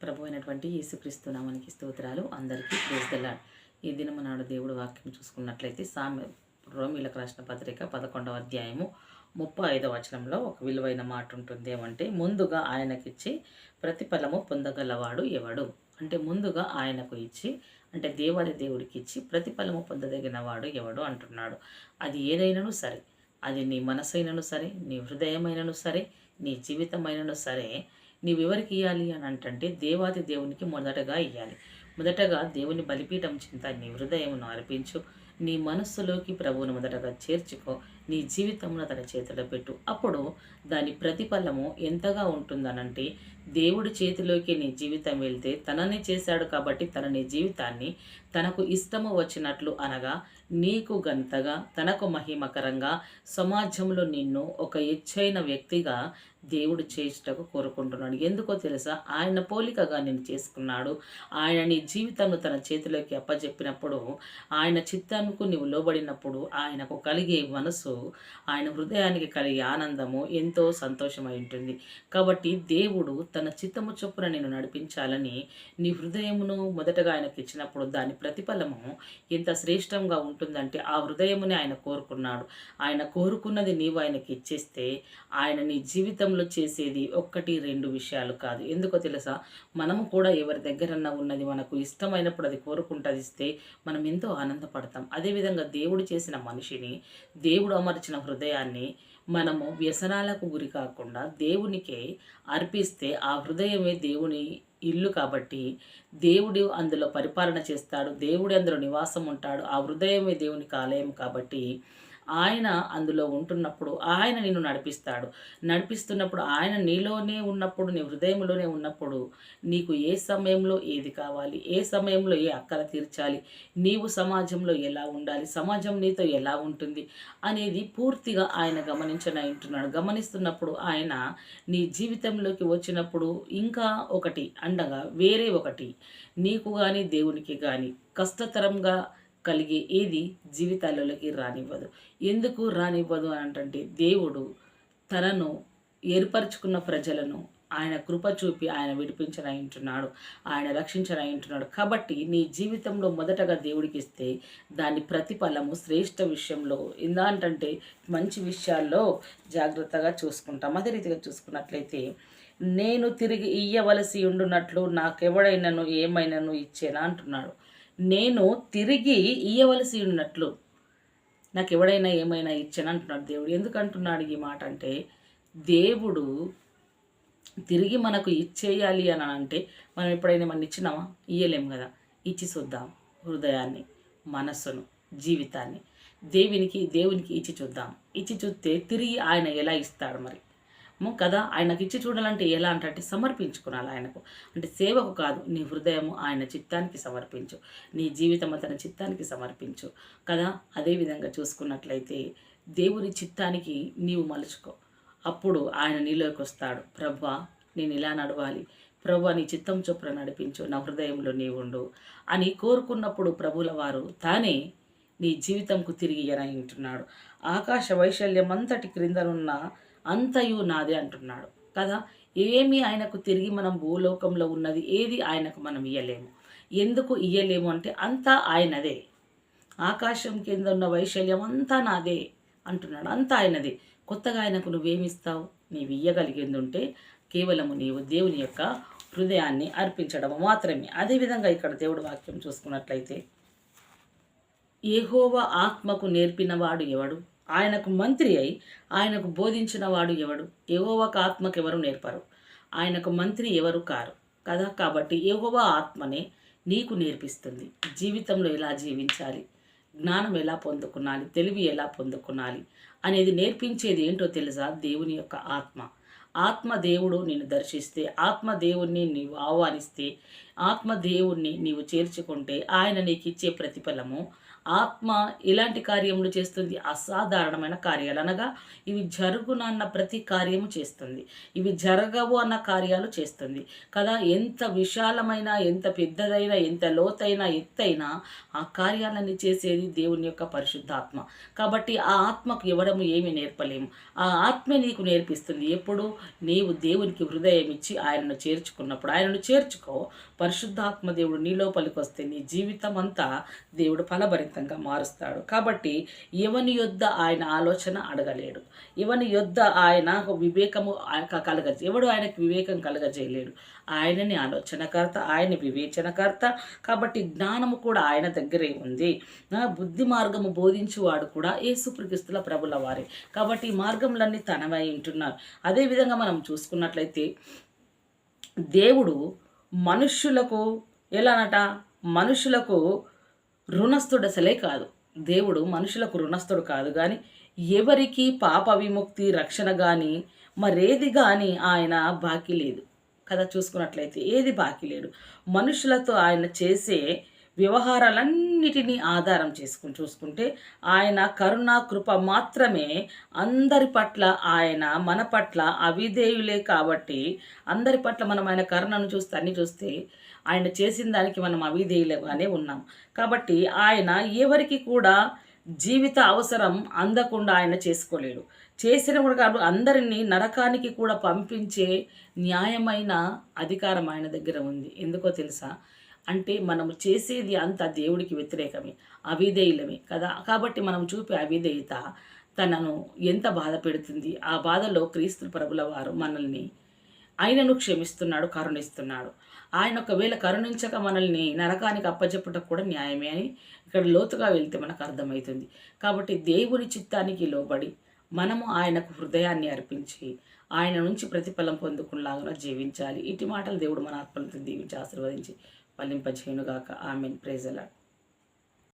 ప్రభు అయినటువంటి యేసుక్రీస్తు నామానికి స్తోత్రాలు. అందరికీ ప్రైజ్ ది లార్డ్. ఈ దినము నాడు దేవుడు వాక్యం చూసుకున్నట్లయితే రోమీలకు రాసిన పత్రిక 11వ అధ్యాయము 35వ వచనంలో ఒక విలువైన మాట ఉంటుంది. ఏమంటే, ముందుగా ఆయనకిచ్చి ప్రతిఫలము పొందగలవాడు ఎవడు? అంటే ముందుగా ఆయనకు ఇచ్చి, అంటే దేవాది దేవుడికి ఇచ్చి ప్రతిఫలము పొందదగిన వాడు ఎవడు అంటున్నాడు. అది ఏదైనాను సరే, అది నీ మనసైనను సరే, నీ హృదయమైనను సరే, నీ జీవితమైనను సరే, నీవెవరికి ఇవ్వాలి అని అంటే దేవాది దేవునికి మొదటగా ఇవ్వాలి. మొదటగా దేవుని బలిపీఠం చింత నీ హృదయమును అర్పించు. నీ మనస్సులోకి ప్రభువును మొదటగా చేర్చుకో. నీ జీవితంలో తన చేతిలో పెట్టు. అప్పుడు దాని ప్రతిఫలము ఎంతగా ఉంటుందనంటే, దేవుడి చేతిలోకి నీ జీవితం వెళ్తే తనని చేశాడు కాబట్టి తన నీ జీవితాన్ని తనకు ఇష్టము వచ్చినట్లు అనగా నీకు గంతగా, తనకు మహిమకరంగా, సమాజంలో నిన్ను ఒక ఎచ్చైన వ్యక్తిగా దేవుడు చేయుటకు కోరుకుంటున్నాడు. ఎందుకో తెలుసా? ఆయన పోలికగా నేను చేసుకున్నాడు. ఆయన నీ జీవితంలో తన చేతిలోకి అప్పజెప్పినప్పుడు, ఆయన చిత్తానికి నీవు లోబడినప్పుడు ఆయనకు కలిగే మనసు, ఆయన హృదయానికి కలిగే ఆనందము ఎంతో సంతోషమై ఉంటుంది. కాబట్టి దేవుడు తన చిత్తము చొప్పున నేను నడిపించాలని నీ హృదయమును మొదటగా ఆయనకి ఇచ్చినప్పుడు దాని ప్రతిఫలము ఎంత శ్రేష్టంగా ఉంటుందంటే, ఆ హృదయముని ఆయన కోరుకున్నాడు. ఆయన కోరుకున్నది నీవు ఆయనకి ఇచ్చేస్తే ఆయన నీ జీవితంలో చేసేది 1-2 విషయాలు కాదు. ఎందుకో తెలుసా? మనము కూడా ఎవరి దగ్గరన్నా ఉన్నది మనకు ఇష్టమైనప్పుడు అది కోరుకుంటుంది ఇస్తే మనం ఎంతో ఆనందపడతాం. అదేవిధంగా దేవుడు చేసిన మనిషిని, దేవుడు అమర్చిన హృదయాన్ని మనము వ్యసనాలకు గురి కాకుండా దేవునికే అర్పిస్తే ఆ హృదయమే దేవుని ఇల్లు కాబట్టి దేవుడు అందులో పరిపాలన చేస్తాడు. దేవుడు అందులో నివాసం ఉంటాడు. ఆ హృదయమే దేవునికి ఆలయం కాబట్టి ఆయన అందులో ఉంటున్నప్పుడు ఆయన నిన్ను నడిపిస్తున్నప్పుడు ఆయన నీలోనే ఉన్నప్పుడు, నీ హృదయంలోనే ఉన్నప్పుడు నీకు ఏ సమయంలో ఏది కావాలి, ఏ సమయంలో ఏ అక్కర తీర్చాలి, నీవు సమాజంలో ఎలా ఉండాలి, సమాజం నీతో ఎలా ఉంటుంది అనేది పూర్తిగా ఆయన గమనిస్తున్నప్పుడు ఆయన నీ జీవితంలోకి వచ్చినప్పుడు ఇంకా ఒకటి అండగా వేరే ఒకటి నీకు కానీ దేవునికి కానీ కష్టతరంగా కలిగే ఏది జీవితాలలోకి రానివ్వదు. ఎందుకు రానివ్వదు అని అంటే, దేవుడు తనను ఏర్పరచుకున్న ప్రజలను ఆయన కృప చూపి ఆయన విడిపించనంటున్నాడు, ఆయన రక్షించనంటున్నాడు. కాబట్టి నీ జీవితంలో మొదటగా దేవుడికి ఇస్తే దాని ప్రతిఫలము శ్రేష్ఠ విషయంలో ఏంటంటే మంచి విషయాల్లో జాగ్రత్తగా చూసుకుంటాం. అదే రీతిగా చూసుకున్నట్లయితే, నేను తిరిగి ఇయ్యవలసి ఉండునట్లు నాకెవడైనాను ఏమైనాను ఇచ్చేనా అంటున్నాడు. నేను తిరిగి ఇయ్యవలసి ఉన్నట్లు నాకు ఎవడైనా ఏమైనా ఇచ్చాను అంటున్నాడు దేవుడు. ఎందుకంటున్నాడు ఈ మాట అంటే, దేవుడు తిరిగి మనకు ఇచ్చేయాలి అని అంటే మనం ఎప్పుడైనా మనం ఇచ్చినామా? ఇయ్యలేము కదా. ఇచ్చి చూద్దాం హృదయాన్ని, మనస్సును, జీవితాన్ని దేవునికి ఇచ్చి చూద్దాం. ఇచ్చి చూస్తే తిరిగి ఆయన ఎలా ఇస్తాడు మరి కదా. ఆయనకి ఇచ్చి చూడాలంటే ఎలా అంటే సమర్పించుకోవాలి ఆయనకు. అంటే సేవకు కాదు, నీ హృదయము ఆయన చిత్తానికి సమర్పించు, నీ జీవితం తన చిత్తానికి సమర్పించు కదా. అదేవిధంగా చూసుకున్నట్లయితే దేవుని చిత్తానికి నీవు మలుచుకో. అప్పుడు ఆయన నీలోకి వస్తాడు. ప్రభువా, నేను ఇలా నడవాలి, ప్రభువా నీ చిత్తం చొప్పున నడిపించు, నా హృదయంలో నీవుండు అని కోరుకున్నప్పుడు ప్రభుల వారు తానే నీ జీవితంకు తిరిగి ఎనయింటున్నాడు. ఆకాశ వైశల్యం అంతటి క్రిందనున్న అంతయు నాదే అంటున్నాడు కదా. ఏమీ ఆయనకు తిరిగి మనం భూలోకంలో ఉన్నది ఏది ఆయనకు మనం ఇయ్యలేము. ఎందుకు ఇయ్యలేము అంటే అంతా ఆయనదే. ఆకాశం కింద ఉన్న వైశల్యం అంతా నాదే అంటున్నాడు. అంతా ఆయనదే. కొత్తగా ఆయనకు నువ్వేమిస్తావు? నీవు ఇయ్యగలిగింది ఉంటే కేవలము నీవు దేవుని యొక్క హృదయాన్ని అర్పించడం మాత్రమే. అదేవిధంగా ఇక్కడ దేవుడు వాక్యం చూసుకున్నట్లయితే, యెహోవా ఆత్మకు నేర్పినవాడు ఎవడు? ఆయనకు మంత్రి అయి ఆయనకు బోధించిన వాడు ఎవడు? యెహోవాకు ఆత్మకు ఎవరు నేర్పరు, ఆయనకు మంత్రి ఎవరు కారు కదా. కాబట్టి యెహోవా ఆత్మనే నీకు నేర్పిస్తుంది జీవితంలో ఎలా జీవించాలి, జ్ఞానం ఎలా పొందుకునాలి, తెలివి ఎలా పొందుకునాలి అనేది నేర్పించేది ఏంటో తెలుసా? దేవుని యొక్క ఆత్మ దేవుడు నిన్ను దర్శిస్తే, ఆత్మ దేవుణ్ణి నీవు ఆహ్వానిస్తే, ఆత్మ దేవుణ్ణి నీవు చేర్చుకుంటే ఆయన నీకు ఇచ్చే ప్రతిఫలము ఆత్మ ఎలాంటి కార్యములు చేస్తుంది? అసాధారణమైన కార్యాలు, అనగా ఇవి జరుగునన్న ప్రతి కార్యము చేస్తుంది, ఇవి జరగవు అన్న కార్యాలు చేస్తుంది కదా. ఎంత విశాలమైన, ఎంత పెద్దదైన, ఎంత లోతైన, ఎత్తైనా ఆ కార్యాలన్నీ చేసేది దేవుని యొక్క పరిశుద్ధాత్మ. కాబట్టి ఆ ఆత్మకు ఇవ్వడము ఏమీ నేర్పలేము, ఆ ఆత్మే నీకు నేర్పిస్తుంది. ఎప్పుడు నీవు దేవునికి హృదయం ఇచ్చి ఆయనను చేర్చుకున్నప్పుడు. ఆయనను చేర్చుకో, పరిశుద్ధాత్మ దేవుడు నీ లోపలికి వస్తే నీ జీవితం అంతా దేవుడు ఫలభరితంగా మారుస్తాడు. కాబట్టి ఎవని యొద్ద ఆయన ఆలోచన అడగలేడు, ఎవని యొద్ద ఆయన వివేకము ఎవడు ఆయనకు వివేకం కలగజేయలేడు. ఆయనని ఆలోచనకర్త, ఆయన వివేచనకర్త. కాబట్టి జ్ఞానము కూడా ఆయన దగ్గరే ఉంది. బుద్ధి మార్గము బోధించువాడు కూడా యేసుక్రీస్తుల ప్రభుల వారే. కాబట్టి ఈ మార్గములన్నీ తనవై ఉంటున్నారు. అదేవిధంగా మనం చూసుకున్నట్లయితే దేవుడు మనుష్యులకు ఎలానట, మనుషులకు రుణస్థుడు అసలే కాదు. దేవుడు మనుషులకు రుణస్థుడు కాదు, కానీ ఎవరికి పాప విముక్తి, రక్షణ కానీ మరేది కానీ ఆయన బాకీ లేదు కదా. చూసుకున్నట్లయితే ఏది బాకీ లేడు. మనుషులతో ఆయన చేసే వ్యవహారాలన్నిటినీ ఆధారం చూసుకుంటే ఆయన కరుణ కృప మాత్రమే అందరి పట్ల. ఆయన మన పట్ల అవిధేయులే కాబట్టి అందరి పట్ల మనం ఆయన కరుణను చూస్తే, అన్ని చూస్తే ఆయన చేసిన దానికి మనం అవిధేయులుగానే ఉన్నాం. కాబట్టి ఆయన ఎవరికి కూడా జీవిత అవసరం అందకుండా ఆయన చేసుకోలేడు. చేసినప్పుడు కాదు, అందరినీ నరకానికి కూడా పంపించే న్యాయమైన అధికారం ఆయన దగ్గర ఉంది. ఎందుకో తెలుసా? అంటే మనము చేసేది అంతా దేవుడికి వ్యతిరేకమే, అవిధేయులమే కదా. కాబట్టి మనం చూపే అవిధేయత తనను ఎంత బాధ పెడుతుంది. ఆ బాధలో క్రీస్తు ప్రభుల వారు మనల్ని, ఆయనను క్షమిస్తున్నాడు, కరుణిస్తున్నాడు. ఆయన ఒకవేళ కరుణించక మనల్ని నరకానికి అప్పచెప్పటం కూడా న్యాయమే అని ఇక్కడ లోతుగా వెళ్తే మనకు అర్థమవుతుంది. కాబట్టి దేవుని చిత్తానికి లోబడి మనము ఆయనకు హృదయాన్ని అర్పించి ఆయన నుంచి ప్రతిఫలం పొందుకునేలాగా జీవించాలి. ఇటు మాటలు దేవుడు మన ఆత్మలతో దీవించి ఆశీర్వదించి ఫలింపజేయునుగాక. ఆమేన్. Praise the lord.